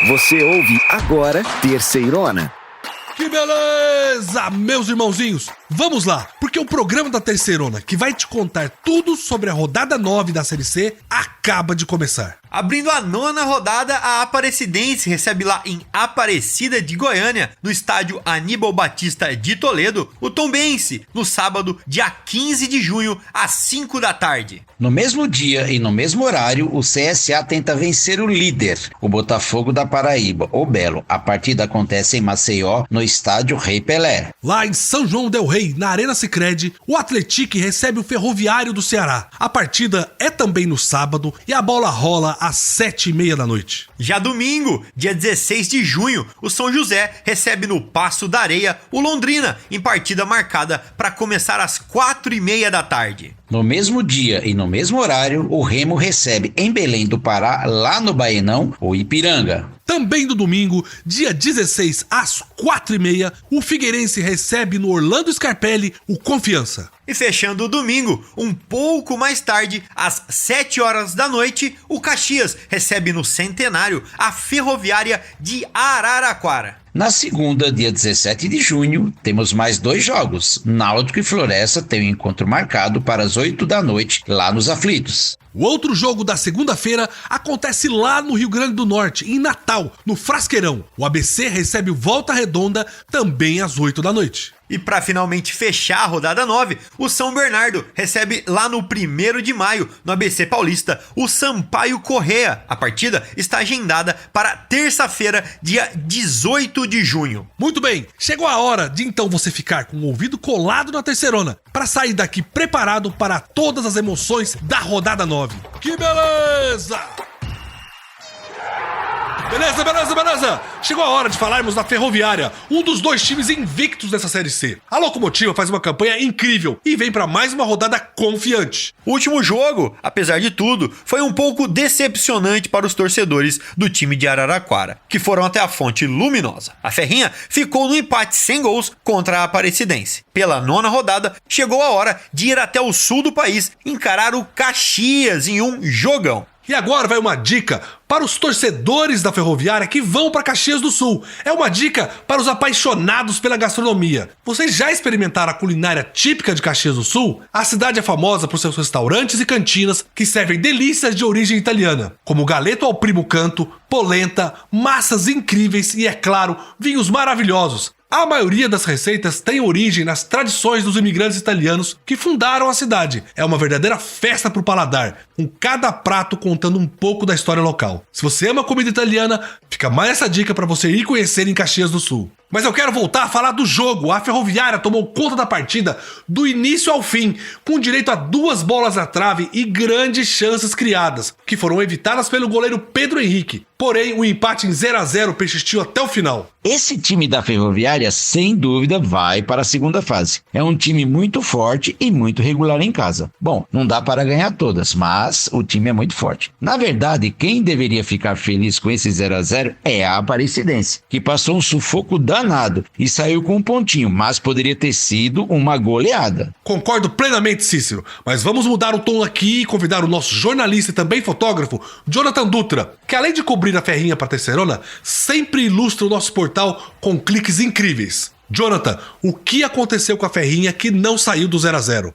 Você ouve agora Terceirona. Que beleza, meus irmãozinhos! Vamos lá, porque o programa da Terceirona, que vai te contar tudo sobre a rodada 9 da Série C, acaba de começar. Abrindo a 9ª rodada, a Aparecidense recebe lá em Aparecida de Goiânia, no estádio Aníbal Batista de Toledo, o Tombense, no sábado, dia 15 de junho, às 5 da tarde. No mesmo dia e no mesmo horário, o CSA tenta vencer o líder, o Botafogo da Paraíba, o Belo. A partida acontece em Maceió, no estádio Rei Pelé. Lá em São João del Rei, na Arena Sicredi, o Atlético recebe o Ferroviário do Ceará. A partida é também no sábado e a bola rola às 7h30 da noite. Já domingo, dia 16 de junho, o São José recebe no Paço da Areia o Londrina, em partida marcada para começar às 4h30 da tarde. No mesmo dia e no mesmo horário, o Remo recebe em Belém do Pará, lá no Baenão, o Ipiranga. Também no domingo, dia 16 às 4h30, o Figueirense recebe no Orlando Scarpelli o Confiança. E fechando o domingo, um pouco mais tarde, às 7 horas da noite, o Caxias recebe no Centenário a Ferroviária de Araraquara. Na segunda, dia 17 de junho, temos mais 2 jogos. Náutico e Floresta têm um encontro marcado para as 8 da noite, lá nos Aflitos. O outro jogo da segunda-feira acontece lá no Rio Grande do Norte, em Natal, no Frasqueirão. O ABC recebe o Volta Redonda também às 8 da noite. E para finalmente fechar a rodada 9, o São Bernardo recebe lá no 1º de maio, no ABC Paulista, o Sampaio Corrêa. A partida está agendada para terça-feira, dia 18 de junho. Muito bem, chegou a hora de então você ficar com o ouvido colado na Terceirona, para sair daqui preparado para todas as emoções da rodada 9. Que beleza! Beleza! Chegou a hora de falarmos da Ferroviária, um dos 2 times invictos dessa Série C. A Locomotiva faz uma campanha incrível e vem para mais uma rodada confiante. O último jogo, apesar de tudo, foi um pouco decepcionante para os torcedores do time de Araraquara, que foram até a Fonte Luminosa. A Ferrinha ficou no empate sem gols contra a Aparecidense. Pela 9ª rodada, chegou a hora de ir até o sul do país encarar o Caxias em um jogão. E agora vai uma dica para os torcedores da Ferroviária que vão para Caxias do Sul. É uma dica para os apaixonados pela gastronomia. Vocês já experimentaram a culinária típica de Caxias do Sul? A cidade é famosa por seus restaurantes e cantinas que servem delícias de origem italiana, como galeto ao primo canto, polenta, massas incríveis e, é claro, vinhos maravilhosos. A maioria das receitas tem origem nas tradições dos imigrantes italianos que fundaram a cidade. É uma verdadeira festa pro paladar, com cada prato contando um pouco da história local. Se você ama comida italiana, fica mais essa dica para você ir conhecer em Caxias do Sul. Mas eu quero voltar a falar do jogo. A Ferroviária tomou conta da partida do início ao fim, com direito a 2 bolas na trave e grandes chances criadas, que foram evitadas pelo goleiro Pedro Henrique. Porém, o empate em 0-0 persistiu até o final. Esse time da Ferroviária, sem dúvida, vai para a segunda fase. É um time muito forte e muito regular em casa. Bom, não dá para ganhar todas, mas o time é muito forte. Na verdade, quem deveria ficar feliz com esse 0-0 é a Aparecidense, que passou um sufoco danado e saiu com um pontinho, mas poderia ter sido uma goleada. Concordo plenamente, Cícero, mas vamos mudar o tom aqui e convidar o nosso jornalista e também fotógrafo, Jonathan Dutra, que além de cobrir a Ferrinha para Terceirona, sempre ilustra o nosso portal com cliques incríveis. Jonathan, o que aconteceu com a Ferrinha que não saiu do 0-0?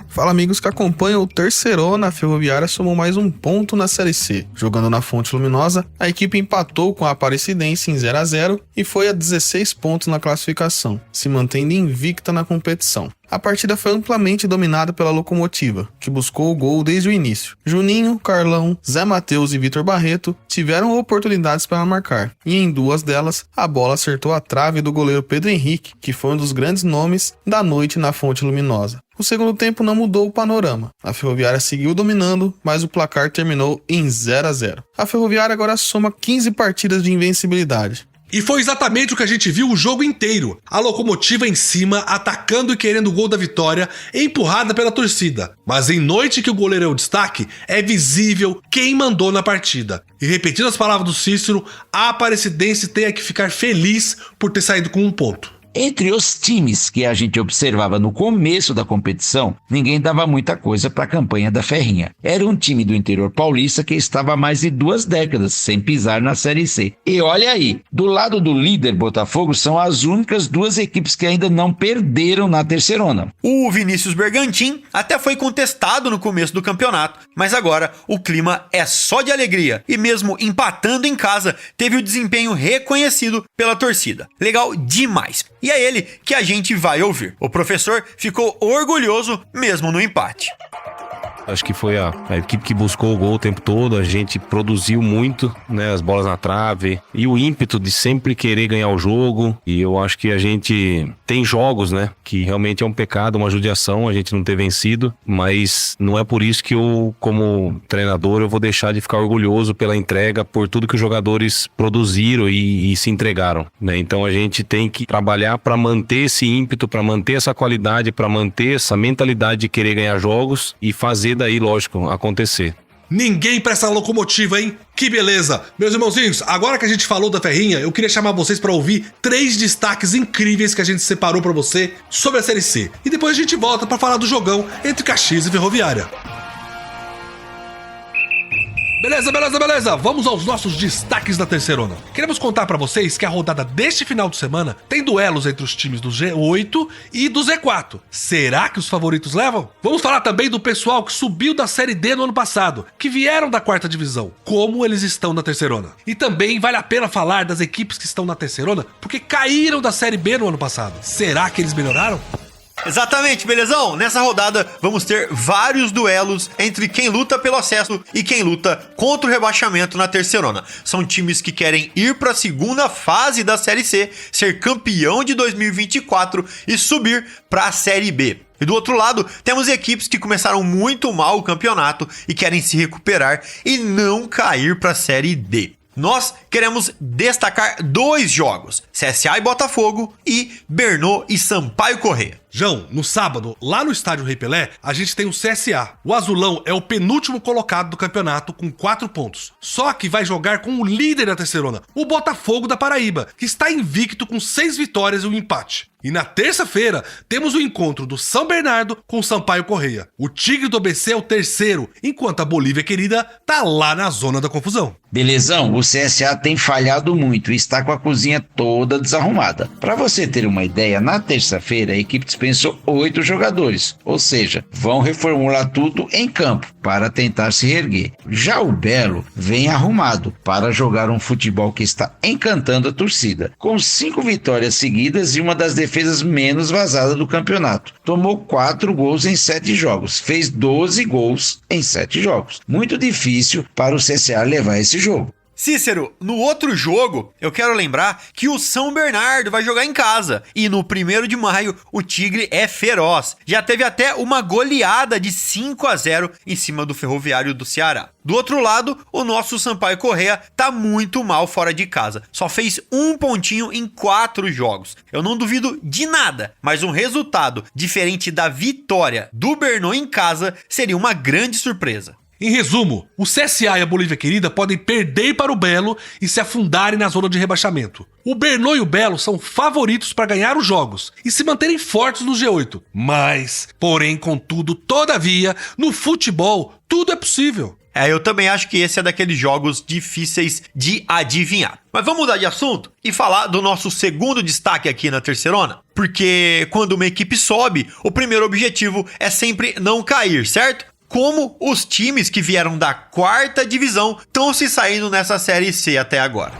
Fala, amigos que acompanham o Terceirona. A Ferroviária somou mais um ponto na Série C. Jogando na Fonte Luminosa, a equipe empatou com a Aparecidense em 0-0 e foi a 16 pontos na classificação, se mantendo invicta na competição. A partida foi amplamente dominada pela Locomotiva, que buscou o gol desde o início. Juninho, Carlão, Zé Matheus e Vitor Barreto tiveram oportunidades para marcar, e em 2 delas, a bola acertou a trave do goleiro Pedro Henrique, que foi um dos grandes nomes da noite na Fonte Luminosa. O segundo tempo não mudou o panorama. A Ferroviária seguiu dominando, mas o placar terminou em 0-0. A Ferroviária agora soma 15 partidas de invencibilidade. E foi exatamente o que a gente viu o jogo inteiro. A Locomotiva em cima, atacando e querendo o gol da vitória, empurrada pela torcida. Mas em noite que o goleiro é o destaque, é visível quem mandou na partida. E repetindo as palavras do Cícero, a Aparecidense tem que ficar feliz por ter saído com um ponto. Entre os times que a gente observava no começo da competição, ninguém dava muita coisa para a campanha da Ferrinha. Era um time do interior paulista que estava há mais de 2 décadas sem pisar na Série C. E olha aí, do lado do líder Botafogo são as únicas 2 equipes que ainda não perderam na Terceirona. O Vinícius Bergantin até foi contestado no começo do campeonato, mas agora o clima é só de alegria e mesmo empatando em casa, teve o desempenho reconhecido pela torcida. Legal demais. E é ele que a gente vai ouvir. O professor ficou orgulhoso mesmo no empate. Acho que foi a equipe que buscou o gol o tempo todo, a gente produziu muito, né, as bolas na trave e o ímpeto de sempre querer ganhar o jogo. E eu acho que a gente tem jogos, né, que realmente é um pecado, uma judiação a gente não ter vencido, mas não é por isso que eu, como treinador, eu vou deixar de ficar orgulhoso pela entrega, por tudo que os jogadores produziram e se entregaram, né? Então a gente tem que trabalhar para manter esse ímpeto, para manter essa qualidade, para manter essa mentalidade de querer ganhar jogos e fazer daí, lógico, acontecer. Ninguém pra essa locomotiva, hein? Que beleza! Meus irmãozinhos, agora que a gente falou da Ferrinha, eu queria chamar vocês pra ouvir 3 destaques incríveis que a gente separou pra você sobre a Série C. E depois a gente volta pra falar do jogão entre Caxias e Ferroviária. Beleza. Vamos aos nossos destaques da Terceirona. Queremos contar pra vocês que a rodada deste final de semana tem duelos entre os times do G8 e do Z4. Será que os favoritos levam? Vamos falar também do pessoal que subiu da Série D no ano passado, que vieram da 4ª divisão, como eles estão na Terceirona. E também vale a pena falar das equipes que estão na Terceirona porque caíram da Série B no ano passado. Será que eles melhoraram? Exatamente, belezão? Nessa rodada vamos ter vários duelos entre quem luta pelo acesso e quem luta contra o rebaixamento na Terceirona. São times que querem ir para a segunda fase da Série C, ser campeão de 2024 e subir para a Série B. E do outro lado, temos equipes que começaram muito mal o campeonato e querem se recuperar e não cair para a Série D. Nós queremos destacar 2 jogos, CSA e Botafogo e Brno e Sampaio Corrêa. João, no sábado, lá no estádio Rei Pelé, a gente tem o CSA. O azulão é o penúltimo colocado do campeonato com 4 pontos. Só que vai jogar com o líder da Terceirona, o Botafogo da Paraíba, que está invicto com 6 vitórias e um empate. E na terça-feira, temos o encontro do São Bernardo com o Sampaio Corrêa. O Tigre do ABC é o terceiro, enquanto a Bolívia Querida tá lá na zona da confusão. Belezão, o CSA tem falhado muito e está com a cozinha toda desarrumada. Para você ter uma ideia, na terça-feira a equipe dispensou 8 jogadores, ou seja, vão reformular tudo em campo para tentar se reerguer. Já o Belo vem arrumado para jogar um futebol que está encantando a torcida, com 5 vitórias seguidas e uma das defesas menos vazadas do campeonato. Tomou 4 gols em 7 jogos, fez 12 gols em 7 jogos. Muito difícil para o CSA levar esse jogo. Cícero, no outro jogo, eu quero lembrar que o São Bernardo vai jogar em casa. E no 1º de maio, o Tigre é feroz. Já teve até uma goleada de 5-0 em cima do Ferroviário do Ceará. Do outro lado, o nosso Sampaio Corrêa tá muito mal fora de casa. Só fez 1 pontinho em 4 jogos. Eu não duvido de nada, mas um resultado diferente da vitória do Brno em casa seria uma grande surpresa. Em resumo, o CSA e a Bolívia Querida podem perder para o Belo e se afundarem na zona de rebaixamento. O Brno e o Belo são favoritos para ganhar os jogos e se manterem fortes no G8. Mas, porém, contudo, todavia, no futebol, tudo é possível. Eu também acho que esse é daqueles jogos difíceis de adivinhar. Mas vamos mudar de assunto e falar do nosso segundo destaque aqui na Terceirona. Porque quando uma equipe sobe, o primeiro objetivo é sempre não cair, certo? Como os times que vieram da 4ª divisão estão se saindo nessa Série C até agora.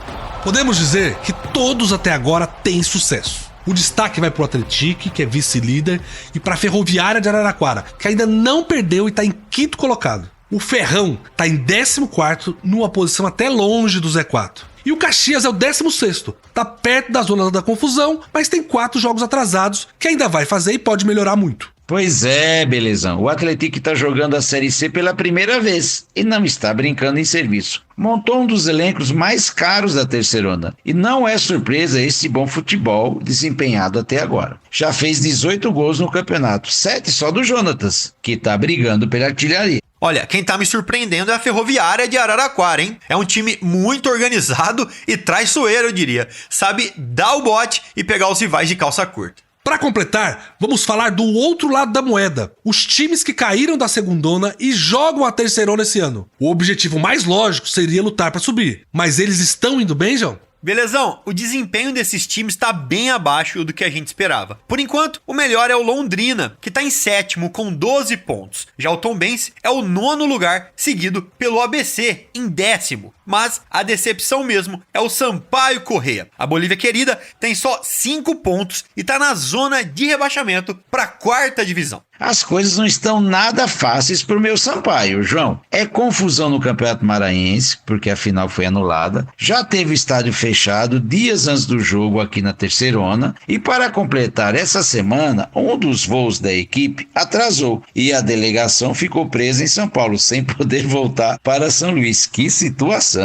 Podemos dizer que todos até agora têm sucesso. O destaque vai para o Atlético, que é vice-líder, e para a Ferroviária de Araraquara, que ainda não perdeu e está em 5º colocado. O Ferrão está em 14º, numa posição até longe do Z4. E o Caxias é o 16º, tá perto da zona da confusão, mas tem 4 jogos atrasados, que ainda vai fazer e pode melhorar muito. Pois é, belezão. O Atlético está jogando a Série C pela primeira vez e não está brincando em serviço. Montou um dos elencos mais caros da Terceirona e não é surpresa esse bom futebol desempenhado até agora. Já fez 18 gols no campeonato, 7 só do Jonatas, que está brigando pela artilharia. Olha, quem tá me surpreendendo é a Ferroviária de Araraquara, hein? É um time muito organizado e traiçoeiro, eu diria. Sabe dar o bote e pegar os rivais de calça curta. Para completar, vamos falar do outro lado da moeda, os times que caíram da segundona e jogam a terceirona esse ano. O objetivo mais lógico seria lutar para subir, mas eles estão indo bem, João? Belezão, o desempenho desses times está bem abaixo do que a gente esperava. Por enquanto, o melhor é o Londrina, que está em 7º com 12 pontos. Já o Tombense é o 9º lugar, seguido pelo ABC em 10º. Mas a decepção mesmo é o Sampaio Corrêa. A Bolívia querida tem só 5 pontos e está na zona de rebaixamento para a 4ª divisão. As coisas não estão nada fáceis pro meu Sampaio, João. É confusão no Campeonato Maranhense, porque a final foi anulada. Já teve estádio fechado dias antes do jogo aqui na Terceirona. E para completar, essa semana, um dos voos da equipe atrasou. E a delegação ficou presa em São Paulo, sem poder voltar para São Luís. Que situação!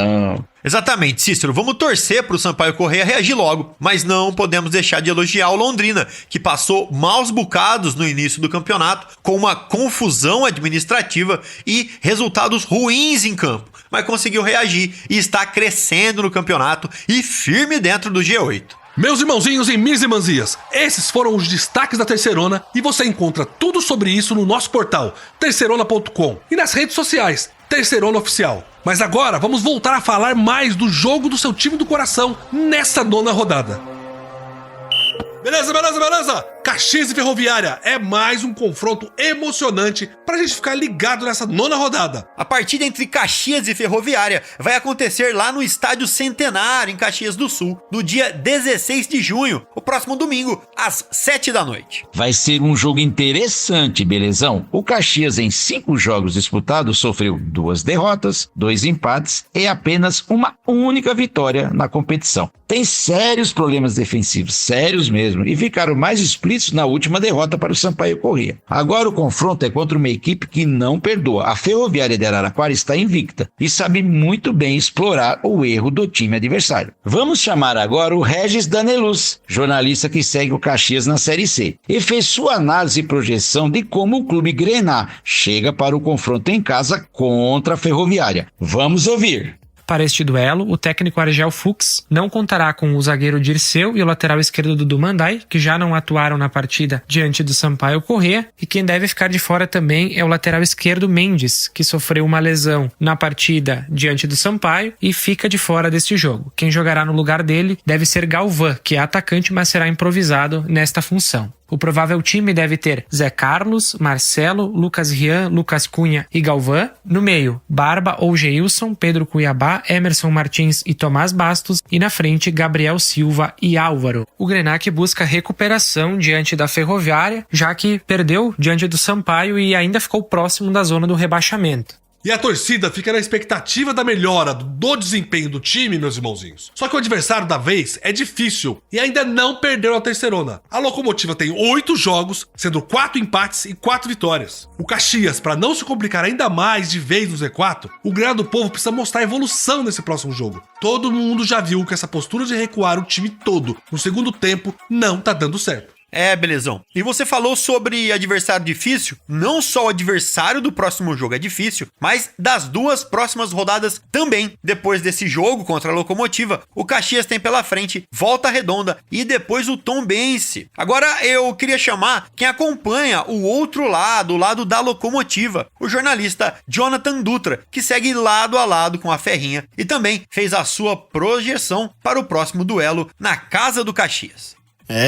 Exatamente, Cícero, vamos torcer para o Sampaio Corrêa reagir logo, mas não podemos deixar de elogiar o Londrina, que passou maus bocados no início do campeonato, com uma confusão administrativa e resultados ruins em campo, mas conseguiu reagir e está crescendo no campeonato e firme dentro do G8. Meus irmãozinhos e minhas irmãzinhas, esses foram os destaques da Terceirona e você encontra tudo sobre isso no nosso portal, terceirona.com, e nas redes sociais, Terceirona Oficial. Mas agora vamos voltar a falar mais do jogo do seu time do coração nessa 9ª rodada. Beleza, beleza, beleza? Caxias e Ferroviária é mais um confronto emocionante pra gente ficar ligado nessa 9ª rodada. A partida entre Caxias e Ferroviária vai acontecer lá no Estádio Centenário, em Caxias do Sul, no dia 16 de junho, o próximo domingo, às 7 da noite. Vai ser um jogo interessante, belezão? O Caxias, em 5 jogos disputados, sofreu 2 derrotas, 2 empates e apenas uma única vitória na competição. Tem sérios problemas defensivos, sérios mesmo, e ficaram mais explícitos na última derrota para o Sampaio Corrêa. Agora o confronto é contra uma equipe que não perdoa. A Ferroviária de Araraquara está invicta e sabe muito bem explorar o erro do time adversário. Vamos chamar agora o Regis Daneluz, jornalista que segue o Caxias na Série C, e fez sua análise e projeção de como o clube Grená chega para o confronto em casa contra a Ferroviária. Vamos ouvir. Para este duelo, o técnico Argel Fuchs não contará com o zagueiro Dirceu e o lateral esquerdo Dudu Mandai, que já não atuaram na partida diante do Sampaio Corrêa, e quem deve ficar de fora também é o lateral esquerdo Mendes, que sofreu uma lesão na partida diante do Sampaio e fica de fora deste jogo. Quem jogará no lugar dele deve ser Galvão, que é atacante, mas será improvisado nesta função. O provável time deve ter Zé Carlos, Marcelo, Lucas Rian, Lucas Cunha e Galvão. No meio, Barba ou Geilson, Pedro Cuiabá, Emerson Martins e Tomás Bastos. E na frente, Gabriel Silva e Álvaro. O Grená que busca recuperação diante da Ferroviária, já que perdeu diante do Sampaio e ainda ficou próximo da zona do rebaixamento. E a torcida fica na expectativa da melhora do desempenho do time, meus irmãozinhos. Só que o adversário da vez é difícil e ainda não perdeu a Terceirona. A Locomotiva tem 8 jogos, sendo 4 empates e 4 vitórias. O Caxias, para não se complicar ainda mais de vez no Z4, o Grená do Povo precisa mostrar evolução nesse próximo jogo. Todo mundo já viu que essa postura de recuar o time todo no segundo tempo não tá dando certo. É, belezão. E você falou sobre adversário difícil? Não só o adversário do próximo jogo é difícil, mas das 2 próximas rodadas também. Depois desse jogo contra a Locomotiva, o Caxias tem pela frente Volta Redonda e depois o Tombense. Agora eu queria chamar quem acompanha o outro lado, o lado da Locomotiva, o jornalista Jonathan Dutra, que segue lado a lado com a Ferrinha e também fez a sua projeção para o próximo duelo na Casa do Caxias.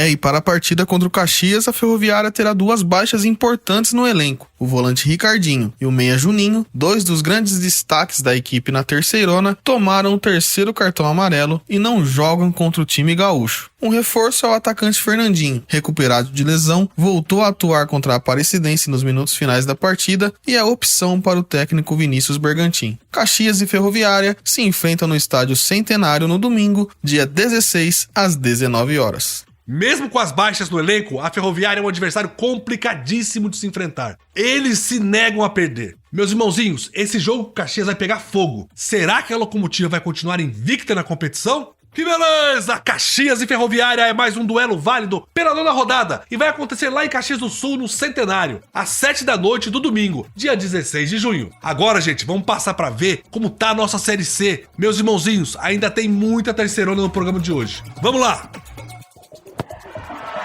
E para a partida contra o Caxias, a Ferroviária terá 2 baixas importantes no elenco. O volante Ricardinho e o meia Juninho, 2 dos grandes destaques da equipe na Terceirona, tomaram o 3º cartão amarelo e não jogam contra o time gaúcho. Um reforço é o atacante Fernandinho, recuperado de lesão, voltou a atuar contra a Aparecidense nos minutos finais da partida e é opção para o técnico Vinícius Bergantin. Caxias e Ferroviária se enfrentam no Estádio Centenário no domingo, dia 16, às 19 horas. Mesmo com as baixas no elenco, a Ferroviária é um adversário complicadíssimo de se enfrentar. Eles se negam a perder. Meus irmãozinhos, esse jogo com o Caxias vai pegar fogo. Será que a Locomotiva vai continuar invicta na competição? Que beleza! Caxias e Ferroviária é mais um duelo válido pela 9ª rodada e vai acontecer lá em Caxias do Sul, no Centenário, às 7 da noite do domingo, dia 16 de junho. Agora, gente, vamos passar pra ver como tá a nossa Série C. Meus irmãozinhos, ainda tem muita terceirona no programa de hoje. Vamos lá!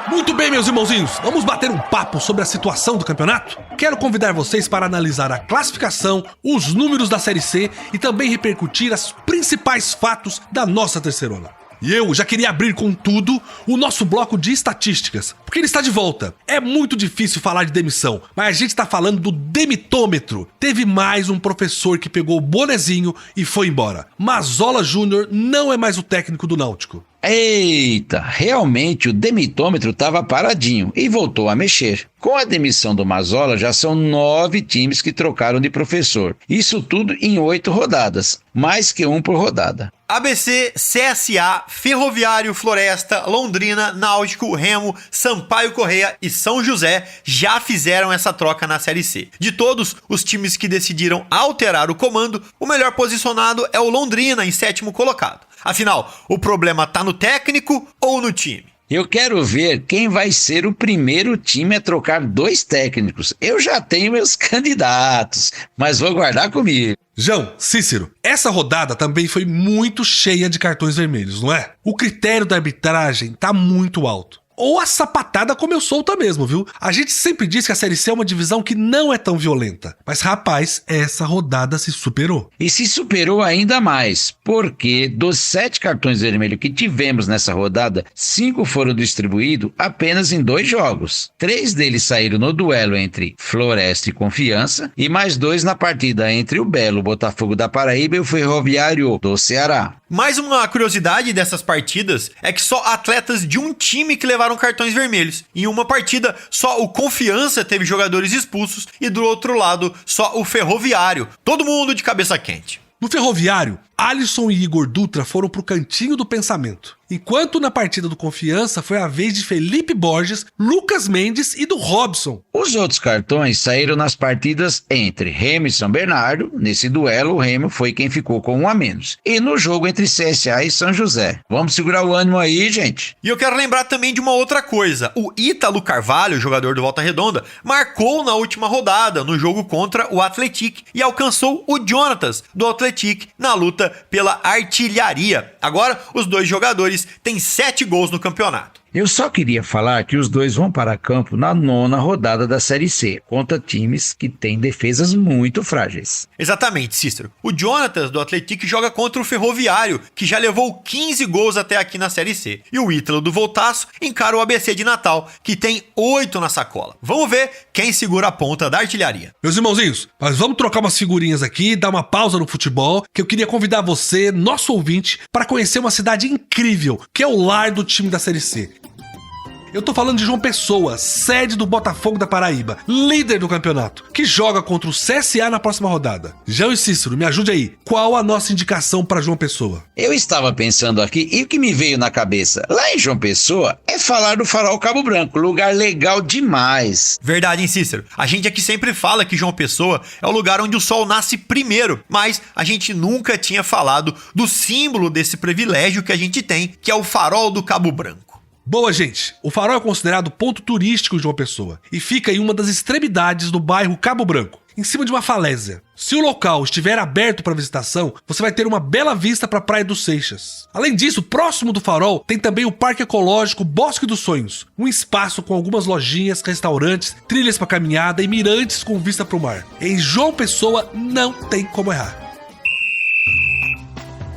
Muito bem, meus irmãozinhos, vamos bater um papo sobre a situação do campeonato? Quero convidar vocês para analisar a classificação, os números da Série C e também repercutir os principais fatos da nossa terceirona. E eu já queria abrir com tudo o nosso bloco de estatísticas, porque ele está de volta. É muito difícil falar de demissão, mas a gente está falando do demitômetro. Teve mais um professor que pegou o bonezinho e foi embora. Mazola Júnior não é mais o técnico do Náutico. Eita, realmente o demitômetro estava paradinho e voltou a mexer. Com a demissão do Mazola, já são 9 times que trocaram de professor. Isso tudo em 8 rodadas, mais que um por rodada. ABC, CSA, Ferroviário, Floresta, Londrina, Náutico, Remo, Sampaio Corrêa e São José já fizeram essa troca na Série C. De todos os times que decidiram alterar o comando, o melhor posicionado é o Londrina, em 7º colocado. Afinal, o problema tá no técnico ou no time? Eu quero ver quem vai ser o primeiro time a trocar 2 técnicos. Eu já tenho meus candidatos, mas vou guardar comigo. João, Cícero, essa rodada também foi muito cheia de cartões vermelhos, não é? O critério da arbitragem tá muito alto. Ou a sapatada comeu solta mesmo, viu? A gente sempre diz que a Série C é uma divisão que não é tão violenta. Mas, rapaz, essa rodada se superou. E se superou ainda mais, porque dos 7 cartões vermelhos que tivemos nessa rodada, 5 foram distribuídos apenas em 2 jogos. 3 deles saíram no duelo entre Floresta e Confiança, e mais 2 na partida entre o Belo Botafogo da Paraíba e o Ferroviário do Ceará. Mais uma curiosidade dessas partidas é que só atletas de um time que levaram cartões vermelhos. Em uma partida, só o Confiança teve jogadores expulsos e do outro lado, só o Ferroviário. Todo mundo de cabeça quente. No Ferroviário, Alisson e Igor Dutra foram pro cantinho do pensamento. Enquanto na partida do Confiança foi a vez de Felipe Borges, Lucas Mendes e do Robson. Os outros cartões saíram nas partidas entre Remo e São Bernardo. Nesse duelo, o Remo foi quem ficou com 1 a menos. E no jogo entre CSA e São José. Vamos segurar o ânimo aí, gente. E eu quero lembrar também de uma outra coisa. O Ítalo Carvalho, jogador do Volta Redonda, marcou na última rodada no jogo contra o Atlético e alcançou o Jonatas do Atlético na luta pela artilharia. Agora, os 2 jogadores têm 7 gols no campeonato. Eu só queria falar que os 2 vão para campo na 9ª rodada da Série C, contra times que têm defesas muito frágeis. Exatamente, Cícero. O Jonatas do Atlético joga contra o Ferroviário, que já levou 15 gols até aqui na Série C. E o Ítalo do Voltaço encara o ABC de Natal, que tem 8 na sacola. Vamos ver quem segura a ponta da artilharia. Meus irmãozinhos, mas vamos trocar umas figurinhas aqui, dar uma pausa no futebol, que eu queria convidar você, nosso ouvinte, para conhecer uma cidade incrível, que é o lar do time da Série C. Eu tô falando de João Pessoa, sede do Botafogo da Paraíba, líder do campeonato, que joga contra o CSA na próxima rodada. João e Cícero, me ajude aí. Qual a nossa indicação para João Pessoa? Eu estava pensando aqui e o que me veio na cabeça, lá em João Pessoa, é falar do Farol Cabo Branco, lugar legal demais. Verdade, hein, Cícero? A gente aqui sempre fala que João Pessoa é o lugar onde o sol nasce primeiro, mas a gente nunca tinha falado do símbolo desse privilégio que a gente tem, que é o Farol do Cabo Branco. Boa, gente. O Farol é considerado ponto turístico de João Pessoa e fica em uma das extremidades do bairro Cabo Branco, em cima de uma falésia. Se o local estiver aberto para visitação, você vai ter uma bela vista para a Praia dos Seixas. Além disso, próximo do Farol tem também o Parque Ecológico Bosque dos Sonhos, um espaço com algumas lojinhas, restaurantes, trilhas para caminhada e mirantes com vista para o mar. Em João Pessoa não tem como errar.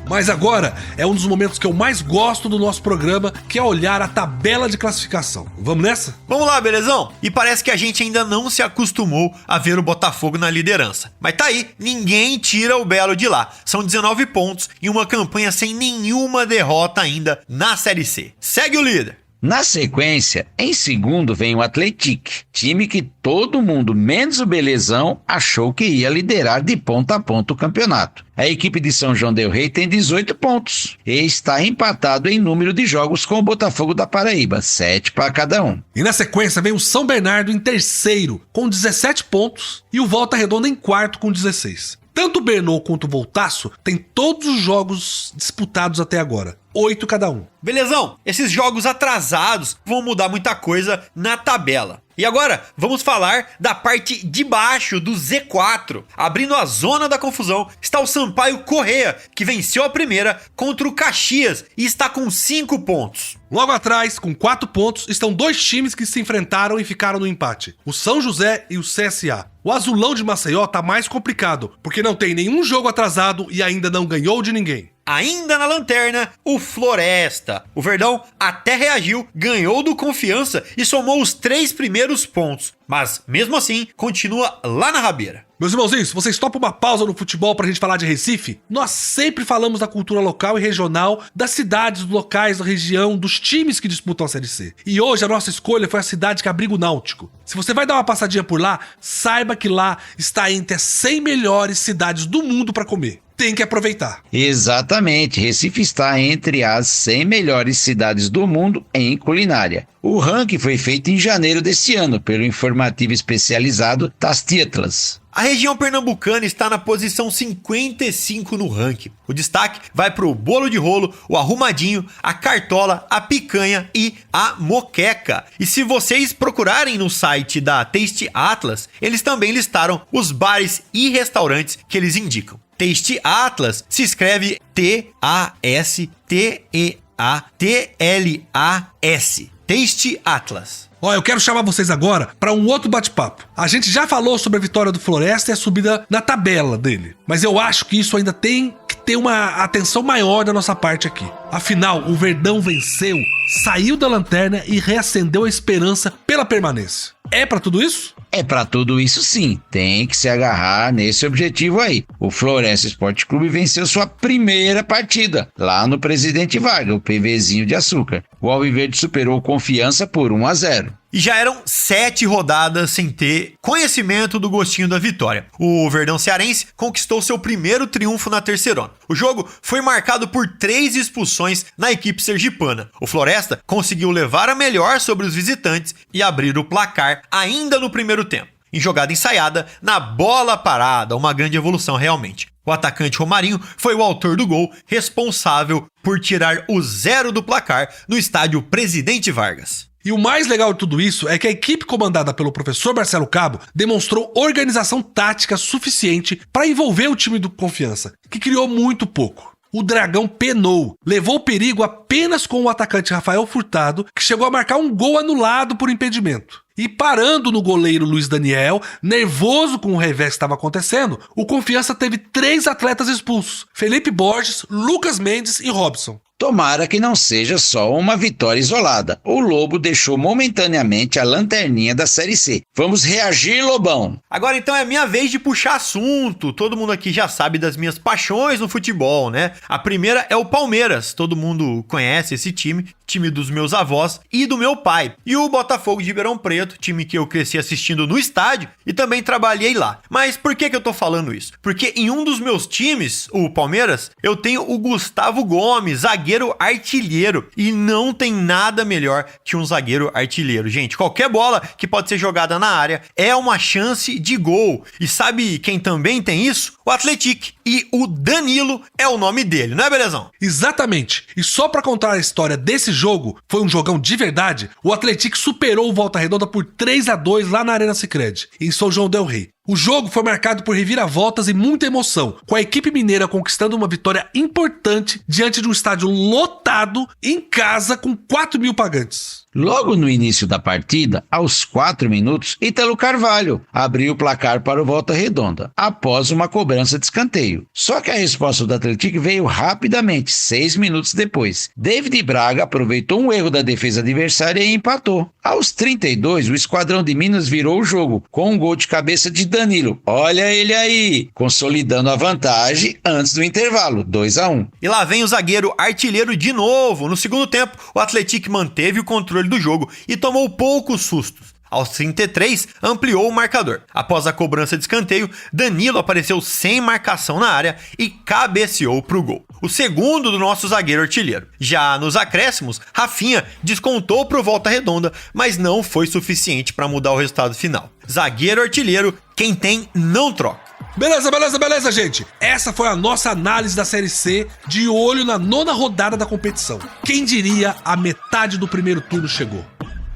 Mas agora é um dos momentos que eu mais gosto do nosso programa, que é olhar a tabela de classificação. Vamos nessa? Vamos lá, belezão? E parece que a gente ainda não se acostumou a ver o Botafogo na liderança. Mas tá aí, ninguém tira o Belo de lá. São 19 pontos e uma campanha sem nenhuma derrota ainda na Série C. Segue o líder. Na sequência, em segundo vem o Atlético, time que todo mundo, menos o Belezão, achou que ia liderar de ponta a ponta o campeonato. A equipe de São João del Rei tem 18 pontos e está empatado em número de jogos com o Botafogo da Paraíba, 7 para cada um. E na sequência vem o São Bernardo em terceiro, com 17 pontos, e o Volta Redonda em quarto com 16. Tanto o Bernô quanto o Voltaço têm todos os jogos disputados até agora. 8 cada um. Belezão, esses jogos atrasados vão mudar muita coisa na tabela. E agora, vamos falar da parte de baixo do Z4. Abrindo a zona da confusão, está o Sampaio Corrêa, que venceu a primeira contra o Caxias e está com 5 pontos. Logo atrás, com 4 pontos, estão 2 times que se enfrentaram e ficaram no empate. O São José e o CSA. O Azulão de Maceió tá mais complicado, porque não tem nenhum jogo atrasado e ainda não ganhou de ninguém. Ainda na lanterna, o Floresta. O Verdão até reagiu, ganhou do Confiança e somou os 3 primeiros pontos. Mas, mesmo assim, continua lá na rabeira. Meus irmãozinhos, vocês topam uma pausa no futebol pra gente falar de Recife? Nós sempre falamos da cultura local e regional, das cidades, dos locais, da região, dos times que disputam a Série C. E hoje a nossa escolha foi a cidade que abriga o Náutico. Se você vai dar uma passadinha por lá, saiba que lá está entre as 100 melhores cidades do mundo pra comer. Tem que aproveitar. Exatamente, Recife está entre as 100 melhores cidades do mundo em culinária. O ranking foi feito em janeiro deste ano pelo informativo especializado Tastiatlas. A região pernambucana está na posição 55 no ranking. O destaque vai para o bolo de rolo, o arrumadinho, a cartola, a picanha e a moqueca. E se vocês procurarem no site da Taste Atlas, eles também listaram os bares e restaurantes que eles indicam. Taste Atlas se escreve T-A-S-T-E-A-T-L-A-S. Taste Atlas. Ó, eu quero chamar vocês agora para um outro bate-papo. A gente já falou sobre a vitória do Floresta e a subida na tabela dele. Mas eu acho que isso ainda tem que ter uma atenção maior da nossa parte aqui. Afinal, o Verdão venceu, saiu da lanterna e reacendeu a esperança pela permanência. É pra tudo isso? É pra tudo isso sim, tem que se agarrar nesse objetivo aí. O Floresta Esporte Clube venceu sua primeira partida, lá no Presidente Vargas, o PVzinho de açúcar. O Alviverde superou Confiança por 1-0. E já eram 7 rodadas sem ter conhecimento do gostinho da vitória. O Verdão Cearense conquistou seu primeiro triunfo na Terceirona. O jogo foi marcado por 3 expulsões na equipe sergipana. O Floresta conseguiu levar a melhor sobre os visitantes e abrir o placar ainda no primeiro tempo. Em jogada ensaiada, na bola parada, uma grande evolução realmente. O atacante Romarinho foi o autor do gol, responsável por tirar o 0 do placar no estádio Presidente Vargas. E o mais legal de tudo isso é que a equipe comandada pelo professor Marcelo Cabo demonstrou organização tática suficiente para envolver o time do Confiança, que criou muito pouco. O Dragão penou, levou perigo apenas com o atacante Rafael Furtado, que chegou a marcar um gol anulado por impedimento. E parando no goleiro Luiz Daniel, nervoso com o revés que estava acontecendo, o Confiança teve 3 atletas expulsos: Felipe Borges, Lucas Mendes e Robson. Tomara que não seja só uma vitória isolada. O Lobo deixou momentaneamente a lanterninha da Série C. Vamos reagir, Lobão! Agora então é minha vez de puxar assunto. Todo mundo aqui já sabe das minhas paixões no futebol, né? A primeira é o Palmeiras. Todo mundo conhece esse time dos meus avós e do meu pai. E o Botafogo de Ribeirão Preto, time que eu cresci assistindo no estádio e também trabalhei lá. Mas por que eu tô falando isso? Porque em um dos meus times, o Palmeiras, eu tenho o Gustavo Gomes, zagueiro artilheiro. E não tem nada melhor que um zagueiro artilheiro. Gente, qualquer bola que pode ser jogada na área é uma chance de gol. E sabe quem também tem isso? O Atlético. E o Danilo é o nome dele, não é, belezão? Exatamente. E só pra contar a história desse jogo, foi um jogão de verdade, o Atlético superou o Volta Redonda por 3-2 lá na Arena Sicredi, em São João del Rei. O jogo foi marcado por reviravoltas e muita emoção, com a equipe mineira conquistando uma vitória importante diante de um estádio lotado em casa com 4.000 pagantes. Logo no início da partida, aos 4 minutos, Ítalo Carvalho abriu o placar para o Volta Redonda, após uma cobrança de escanteio. Só que a resposta do Atlético veio rapidamente, 6 minutos depois. David Braga aproveitou um erro da defesa adversária e empatou. Aos 32, o Esquadrão de Minas virou o jogo, com um gol de cabeça de Danilo. Olha ele aí, consolidando a vantagem antes do intervalo, 2-1. E lá vem o zagueiro artilheiro de novo. No segundo tempo, o Atlético manteve o controle do jogo e tomou poucos sustos. Aos 33, ampliou o marcador. Após a cobrança de escanteio, Danilo apareceu sem marcação na área e cabeceou pro gol. O segundo do nosso zagueiro artilheiro. Já nos acréscimos, Rafinha descontou pro Volta Redonda, mas não foi suficiente para mudar o resultado final. Zagueiro artilheiro, quem tem não troca. Beleza, gente. Essa foi a nossa análise da Série C, de olho na 9ª rodada da competição. Quem diria, a metade do primeiro turno chegou.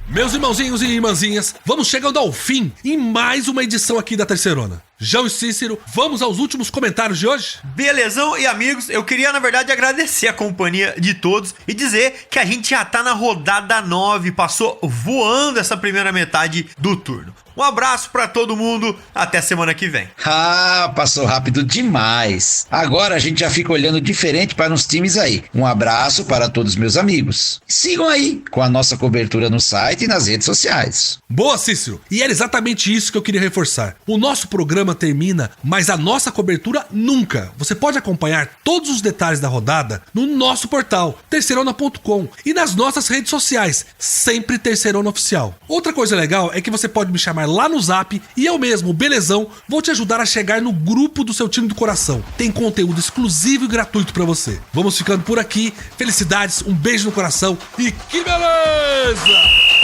Meus irmãozinhos e irmãzinhas, vamos chegando ao fim em mais uma edição aqui da Terceirona. João e Cícero, vamos aos últimos comentários de hoje? Belezão e amigos, eu queria na verdade agradecer a companhia de todos e dizer que a gente já tá na rodada 9, passou voando essa primeira metade do turno. Um abraço pra todo mundo, até semana que vem. Ah, passou rápido demais. Agora a gente já fica olhando diferente para uns times aí. Um abraço para todos meus amigos. Sigam aí com a nossa cobertura no site e nas redes sociais. Boa, Cícero! E era exatamente isso que eu queria reforçar. O nosso programa termina, mas a nossa cobertura nunca. Você pode acompanhar todos os detalhes da rodada no nosso portal, terceirona.com, e nas nossas redes sociais, sempre Terceirona Oficial. Outra coisa legal é que você pode me chamar lá no Zap e eu mesmo, Belezão, vou te ajudar a chegar no grupo do seu time do coração. Tem conteúdo exclusivo e gratuito pra você. Vamos ficando por aqui. Felicidades, um beijo no coração e que beleza!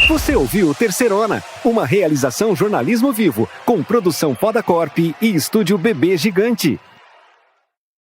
Você ouviu Terceirona, uma realização jornalismo vivo, com produção Podacorp e estúdio Bebê Gigante.